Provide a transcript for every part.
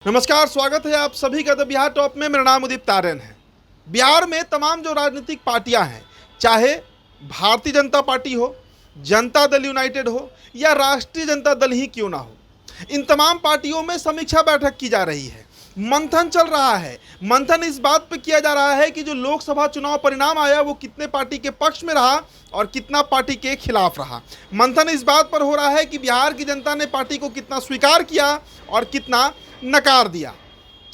नमस्कार, स्वागत है आप सभी का द बिहार टॉप में। मेरा नाम उदित तारन है। बिहार में तमाम जो राजनीतिक पार्टियां हैं, चाहे भारतीय जनता पार्टी हो, जनता दल यूनाइटेड हो या राष्ट्रीय जनता दल ही क्यों ना हो, इन तमाम पार्टियों में समीक्षा बैठक की जा रही है। मंथन चल रहा है। मंथन इस बात पे किया जा रहा है कि जो लोकसभा चुनाव परिणाम आया वो कितने पार्टी के पक्ष में रहा और कितना पार्टी के खिलाफ रहा। मंथन इस बात पर हो रहा है कि बिहार की जनता ने पार्टी को कितना स्वीकार किया और कितना नकार दिया।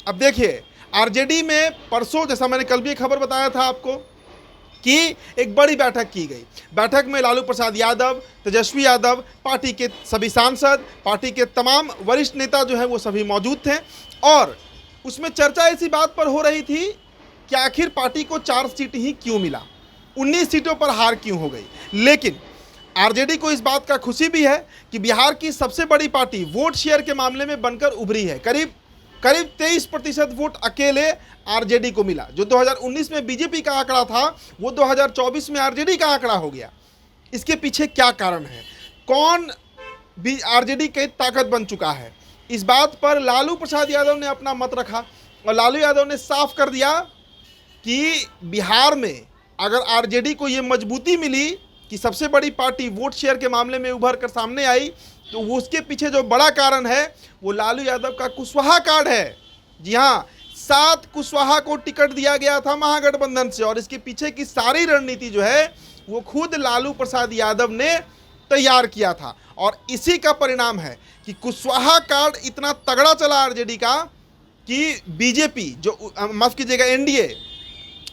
अब देखिए, आरजेडी में परसों, जैसा मैंने कल भी एक खबर बताया था आपको, कि एक बड़ी बैठक की गई। बैठक में लालू प्रसाद यादव, तेजस्वी यादव, पार्टी के सभी सांसद, पार्टी के तमाम वरिष्ठ नेता जो हैं वो सभी मौजूद थे और उसमें चर्चा इसी बात पर हो रही थी कि आखिर पार्टी को 4 सीट ही क्यों मिला, 19 सीटों पर हार क्यों हो गई। लेकिन आरजेडी को इस बात का खुशी भी है कि बिहार की सबसे बड़ी पार्टी वोट शेयर के मामले में बनकर उभरी है। करीब 23% वोट अकेले आरजेडी को मिला। जो 2019 में बीजेपी का आंकड़ा था वो 2024 में आरजेडी का आंकड़ा हो गया। इसके पीछे क्या कारण है, कौन भी आरजेडी की ताकत बन चुका है, इस बात पर लालू प्रसाद यादव ने अपना मत रखा और लालू यादव ने साफ कर दिया कि बिहार में अगर आरजेडी को ये मजबूती मिली कि सबसे बड़ी पार्टी वोट शेयर के मामले में उभर कर सामने आई, तो वो उसके पीछे जो बड़ा कारण है वो लालू यादव का कुशवाहा कार्ड है। जी हाँ, 7 कुशवाहा को टिकट दिया गया था महागठबंधन से और इसके पीछे की सारी रणनीति जो है वो खुद लालू प्रसाद यादव ने तैयार किया था। और इसी का परिणाम है कि कुशवाहा कार्ड इतना तगड़ा चला आरजेडी का कि बीजेपी, जो माफ कीजिएगा एनडीए,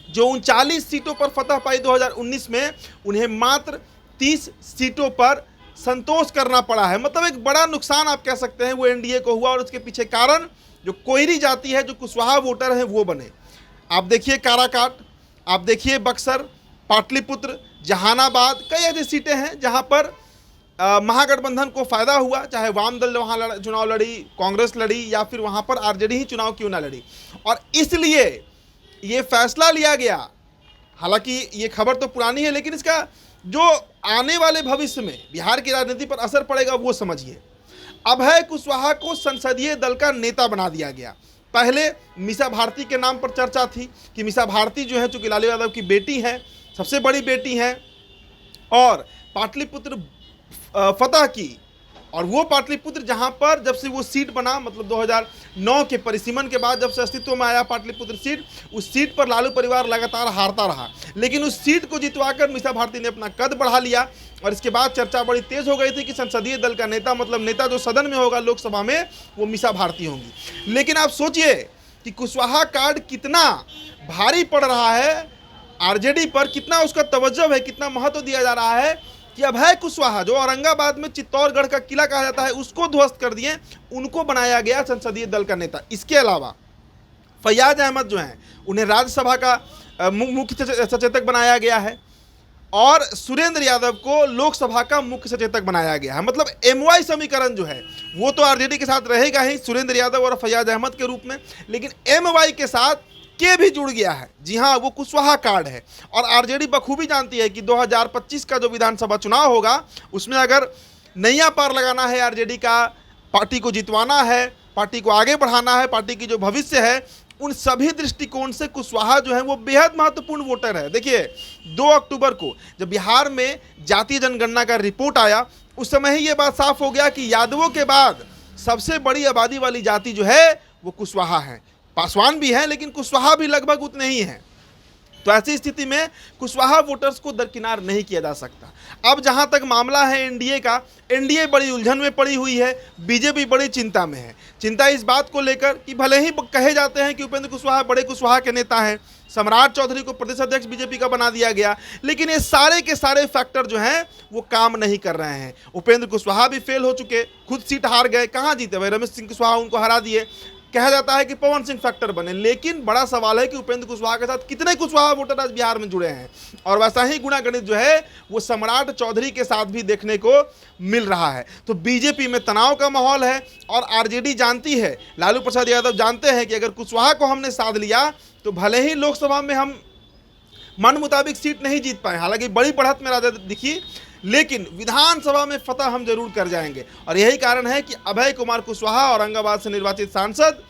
जो 39 सीटों पर फतह पाई 2019 में, उन्हें मात्र 30 सीटों पर संतोष करना पड़ा है। मतलब एक बड़ा नुकसान आप कह सकते हैं वो एनडीए को हुआ और उसके पीछे कारण जो कोयरी जाति है, जो कुशवाहा वोटर हैं वो बने। आप देखिए काराकाट, आप देखिए बक्सर, पाटलिपुत्र, जहानाबाद, कई ऐसी सीटें हैं जहां पर महागठबंधन को फायदा हुआ, चाहे वाम दल वहां चुनाव लड़ी, कांग्रेस लड़ी या फिर वहां पर आरजेडी ही चुनाव क्यों ना लड़ी। और इसलिए ये फैसला लिया गया, हालांकि ये खबर तो पुरानी है लेकिन इसका जो आने वाले भविष्य में बिहार की राजनीति पर असर पड़ेगा वो समझिए। अभय कुशवाहा को संसदीय दल का नेता बना दिया गया। पहले मीसा भारती के नाम पर चर्चा थी कि मीसा भारती जो है, चूंकि लालू यादव की बेटी है, सबसे बड़ी बेटी है और पाटलिपुत्र फतह की, और वो पाटलिपुत्र जहां पर जब से वो सीट बना, मतलब 2009 के परिसीमन के बाद जब से अस्तित्व में आया पाटलिपुत्र सीट, उस सीट पर लालू परिवार लगातार हारता रहा। लेकिन उस सीट को जितवाकर मीसा भारती ने अपना कद बढ़ा लिया और इसके बाद चर्चा बड़ी तेज हो गई थी कि संसदीय दल का नेता, मतलब नेता जो सदन में होगा लोकसभा में, वो मीसा भारती होंगी। लेकिन आप सोचिए कि कुशवाहा कार्ड कितना भारी पड़ रहा है आरजेडी पर, कितना उसका तवज्जो है, कितना महत्व दिया जा रहा है कि अभय कुशवाहा, जो औरंगाबाद में चित्तौड़गढ़ का किला कहा जाता है, उसको ध्वस्त कर दिए, उनको बनाया गया संसदीय दल का नेता। इसके अलावा फैयाज अहमद जो हैं, उन्हें राज्यसभा का मुख्य सचेतक बनाया गया है और सुरेंद्र यादव को लोकसभा का मुख्य सचेतक बनाया गया है। मतलब एमवाई समीकरण जो है वो तो आरजेडी के साथ रहेगा ही, सुरेंद्र यादव और फैयाज अहमद के रूप में, लेकिन एमवाई के साथ के भी जुड़ गया है। जी हाँ, वो कुशवाहा कार्ड है। और आरजेडी बखूबी जानती है कि 2025 का जो विधानसभा चुनाव होगा उसमें अगर नैया पार लगाना है आरजेडी का, पार्टी को जितवाना है, पार्टी को आगे बढ़ाना है, पार्टी की जो भविष्य है, उन सभी दृष्टिकोण से कुशवाहा जो है वो बेहद महत्वपूर्ण वोटर है। देखिए 2 अक्टूबर को जब बिहार में जातीय जनगणना का रिपोर्ट आया, उस समय ही ये बात साफ हो गया कि यादवों के बाद सबसे बड़ी आबादी वाली जाति जो है वो कुशवाहा है। पासवान भी हैं लेकिन कुशवाहा भी लगभग उतने ही हैं। तो ऐसी स्थिति में कुशवाहा वोटर्स को दरकिनार नहीं किया जा सकता। अब जहां तक मामला है एनडीए का, एनडीए बड़ी उलझन में पड़ी हुई है, बीजेपी बड़ी चिंता में है। चिंता इस बात को लेकर कि भले ही कहे जाते हैं कि उपेंद्र कुशवाहा बड़े कुशवाहा के नेता हैं, सम्राट चौधरी को प्रदेश अध्यक्ष बीजेपी का बना दिया गया, लेकिन ये सारे के सारे फैक्टर जो हैं वो काम नहीं कर रहे हैं। उपेंद्र कुशवाहा भी फेल हो चुके, खुद सीट हार गए, कहाँ जीते भाई, रमेश सिंह कुशवाहा उनको हरा दिए। कहा जाता है कि पवन सिंह फैक्टर बने, लेकिन बड़ा सवाल है कि उपेंद्र कुशवाहा के साथ कितने कुशवाहा वोटर आज बिहार में जुड़े हैं। और वैसा ही गुणागणित जो है वो सम्राट चौधरी के साथ भी देखने को मिल रहा है। तो बीजेपी में तनाव का माहौल है और आरजेडी जानती है, लालू प्रसाद यादव जानते हैं कि अगर कुशवाहा को हमने साध लिया तो भले ही लोकसभा में हम मन मुताबिक सीट नहीं जीत पाए, हालांकि बड़ी बढ़त में राजद दिखी, लेकिन विधानसभा में फतह हम जरूर कर जाएंगे। और यही कारण है कि अभय कुमार कुशवाहा, औरंगाबाद से निर्वाचित सांसद,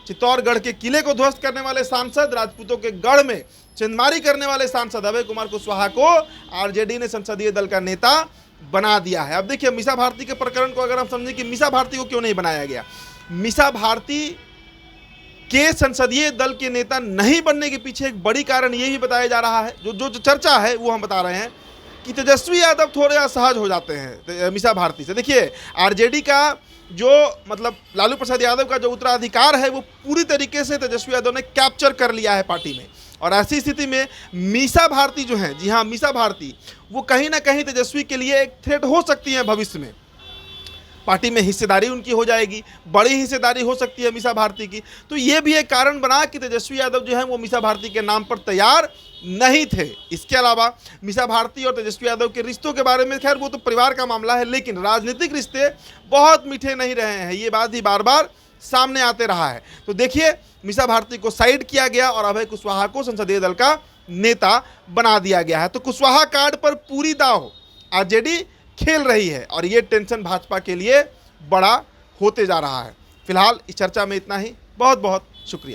चित्तौड़गढ़ के किले को ध्वस्त करने वाले सांसद, राजपूतों के गढ़ में चिंदमारी करने वाले सांसद अभय कुमार कुशवाहा को आरजेडी ने संसदीय दल का नेता बना दिया है। अब देखिए मीसा भारती के प्रकरण को अगर हम समझें कि मीसा भारती को क्यों नहीं बनाया गया, मीसा भारती के संसदीय दल के नेता नहीं बनने के पीछे एक बड़ी कारण ये भी बताया जा रहा है, जो चर्चा है वो हम बता रहे हैं कि तेजस्वी यादव थोड़े असहज हो जाते हैं मीसा भारती से। देखिए आरजेडी का जो मतलब लालू प्रसाद यादव का जो उत्तराधिकार है वो पूरी तरीके से तेजस्वी यादव ने कैप्चर कर लिया है पार्टी में, और ऐसी स्थिति में मीसा भारती जो है, जी हाँ मीसा भारती, वो कहीं ना कहीं तेजस्वी के लिए एक थ्रेट हो सकती है। भविष्य में पार्टी में हिस्सेदारी उनकी हो जाएगी, बड़ी हिस्सेदारी हो सकती है मीसा भारती की। तो ये भी एक कारण बना कि तेजस्वी यादव जो है वो मीसा भारती के नाम पर तैयार नहीं थे। इसके अलावा मीसा भारती और तेजस्वी यादव के रिश्तों के बारे में, खैर वो तो परिवार का मामला है, लेकिन राजनीतिक रिश्ते बहुत मीठे नहीं रहे हैं, ये बात ही बार बार सामने आते रहा है। तो देखिए मीसा भारती को साइड किया गया और अभय कुशवाहा को संसदीय दल का नेता बना दिया गया है। तो कुशवाहा कार्ड पर पूरी दांव आरजेडी खेल रही है और ये टेंशन भाजपा के लिए बड़ा होते जा रहा है। फिलहाल इस चर्चा में इतना ही। बहुत बहुत शुक्रिया।